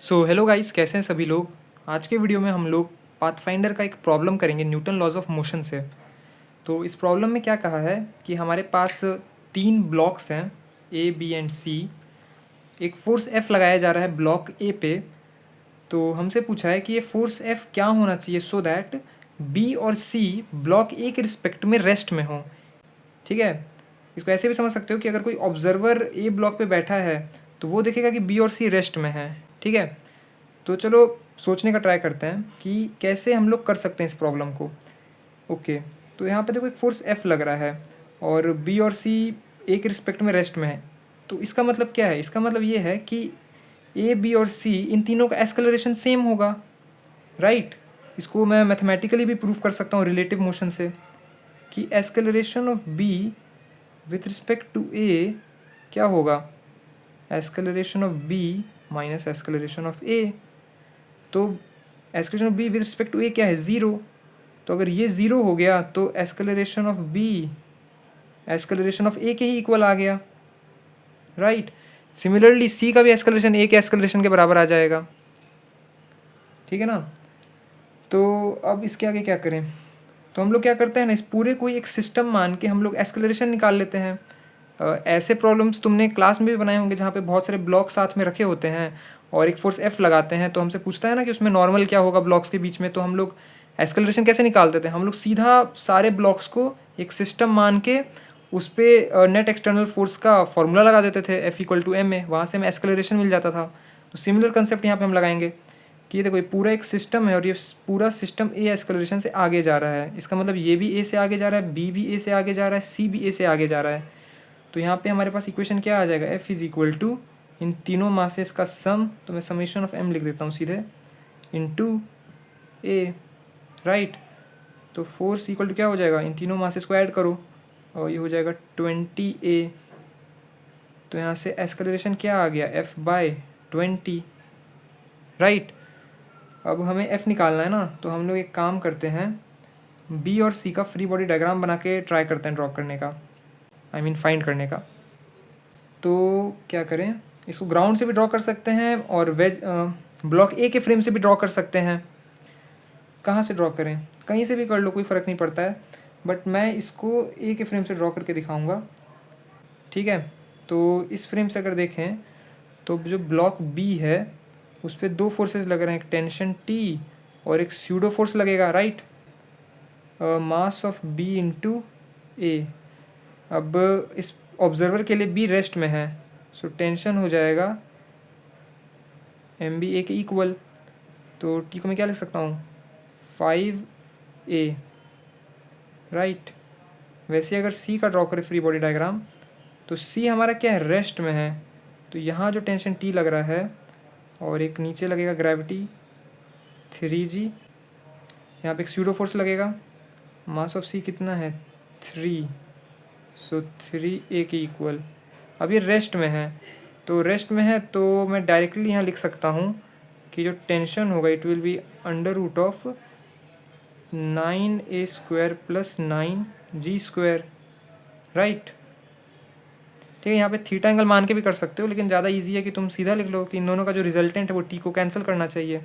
So hello guys, कैसे हैं सभी लोग। आज के वीडियो में हम लोग पाथफाइंडर का एक प्रॉब्लम करेंगे न्यूटन लॉज ऑफ मोशन से। तो इस प्रॉब्लम में क्या कहा है कि हमारे पास 3 ब्लॉक्स हैं ए बी एंड सी। एक फोर्स F लगाया जा रहा है ब्लॉक ए पे। तो हमसे पूछा है कि ये फोर्स F क्या होना चाहिए सो दैट बी और सी ब्लॉक ए के रिस्पेक्ट में रेस्ट में हो। ठीक है, इसको ऐसे भी समझ सकते हो कि अगर कोई ऑब्जर्वर ए ब्लॉक पे बैठा है तो वो देखेगा कि बी और सी रेस्ट में है। ठीक है, तो चलो सोचने का ट्राई करते हैं कि कैसे हम लोग कर सकते हैं इस प्रॉब्लम को। ओके, तो यहाँ पे देखो एक फोर्स F लग रहा है और B और C एक रिस्पेक्ट में रेस्ट में है। तो इसका मतलब क्या है? इसका मतलब ये है कि A, B और C इन तीनों का एस्केलरेशन सेम होगा, राइट। इसको मैं मैथमेटिकली भी प्रूव कर सकता हूँ रिलेटिव मोशन से कि acceleration of B with respect to A क्या होगा? Acceleration of B minus acceleration of A। तो acceleration of B with respect to A क्या है? ज़ीरो। तो अगर ये ज़ीरो हो गया तो एस्केलरेशन ऑफ बी एस्केलरेशन ऑफ ए के ही इक्वल आ गया, राइट। सिमिलरली सी का भी एस्केलरेशन ए के एस्केलरेशन के बराबर आ जाएगा, ठीक है ना। तो अब इसके आगे क्या करें? तो हम लोग क्या करते हैं ना, इस पूरे को एक सिस्टम मान के हम लोग एस्केलरेशन निकाल लेते हैं। ऐसे प्रॉब्लम्स तुमने क्लास में भी बनाए होंगे जहाँ पे बहुत सारे ब्लॉक साथ में रखे होते हैं और एक फोर्स F लगाते हैं। तो हमसे पूछता है ना कि उसमें नॉर्मल क्या होगा ब्लॉक्स के बीच में। तो हम लोग एस्केलरेशन कैसे निकालते थे? हम लोग सीधा सारे ब्लॉक्स को एक सिस्टम मान के उस पर नेट एक्सटर्नल फोर्स का फॉर्मूला लगा देते थे F=ma। वहाँ से हमें एस्केलरेशन मिल जाता था। तो सिमिलर कंसेप्ट यहाँ पे हम लगाएंगे कि ये देखो ये पूरा एक सिस्टम है और ये पूरा सिस्टम ए एस्केलरेशन से आगे जा रहा है। इसका मतलब ये भी ए से आगे जा रहा है, बी भी ए से आगे जा रहा है, सी भी ए से आगे जा रहा है। तो यहाँ पे हमारे पास इक्वेशन क्या आ जाएगा? F इज इक्वल टू इन तीनों मासेस का सम, तो मैं समेशन ऑफ m लिख देता हूँ सीधे, इनटू ए, राइट। तो फोर्स इक्वल टू क्या हो जाएगा? इन तीनों मासेस को ऐड करो और ये हो जाएगा 20a। तो यहाँ से एस्केलरेशन क्या आ गया? F/20, right. अब हमें F निकालना है ना, तो हम लोग एक काम करते हैं, B और C का फ्री बॉडी डायग्राम बना के ट्राई करते हैं ड्रॉ करने का, आई मीन फाइंड करने का। तो क्या करें? इसको ग्राउंड से भी ड्रॉ कर सकते हैं और ब्लॉक ए के फ्रेम से भी ड्रॉ कर सकते हैं। कहाँ से ड्रॉ करें? कहीं से भी कर लो, कोई फ़र्क नहीं पड़ता है, बट मैं इसको ए के फ्रेम से ड्रॉ करके दिखाऊंगा, ठीक है। तो इस फ्रेम से अगर देखें तो जो ब्लॉक बी है उस पर 2 फोर्सेस लग रहे हैं, एक टेंशन टी और एक स्यूडो फोर्स लगेगा, right. Mass of B into A. अब इस ऑब्जर्वर के लिए बी रेस्ट में है, सो टेंशन हो जाएगा एम बी ए के इक्वल। तो टी को मैं क्या लिख सकता हूँ? 5a, right. वैसे अगर सी का ड्रॉ करें फ्री बॉडी डायग्राम, तो सी हमारा क्या है? रेस्ट में है। तो यहाँ जो टेंशन टी लग रहा है और एक नीचे लगेगा ग्रेविटी 3g, यहाँ पे एक स्यूडो फोर्स लगेगा। मास ऑफ सी कितना है? 3, सो 3a के इक्वल। अब ये रेस्ट में है, तो रेस्ट में है तो मैं डायरेक्टली यहाँ लिख सकता हूँ कि जो टेंशन होगा it will be under root of 9a² plus 9g², right. ठीक है, यहाँ पे थीटा एंगल मान के भी कर सकते हो, लेकिन ज़्यादा इजी है कि तुम सीधा लिख लो कि इन दोनों का जो रिजल्टेंट है वो टी को कैंसिल करना चाहिए।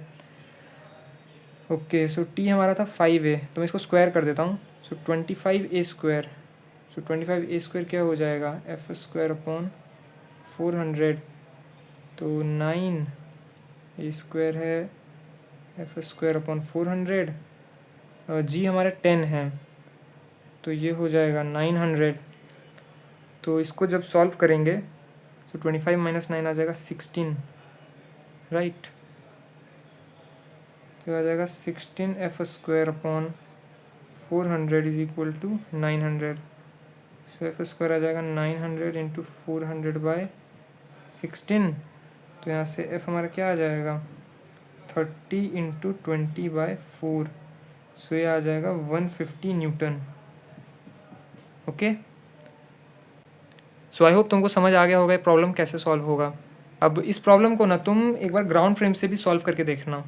ओके, सो टी हमारा था 5a, तो मैं इसको स्क्वायर कर देता हूँ। सो 25a², सो 25a² क्या हो जाएगा? F² upon 400। तो 9a² है F² अपॉन 400। जी हमारे 10 है, तो ये हो जाएगा 900। तो इसको जब सॉल्व करेंगे तो 25 माइनस 9 आ जाएगा 16, राइट। तो आ जाएगा 16F² upon 400 is equal to 900। So F² आ जाएगा 900 इंटू 400/16। तो यहाँ से F हमारा क्या आ जाएगा? 30 इंटू 20/4। सो ये आ जाएगा 150 Newton. Okay, so I hope तुमको समझ आ गया होगा ये प्रॉब्लम कैसे सॉल्व होगा। अब इस प्रॉब्लम को ना तुम एक बार ग्राउंड फ्रेम से भी सॉल्व करके देखना।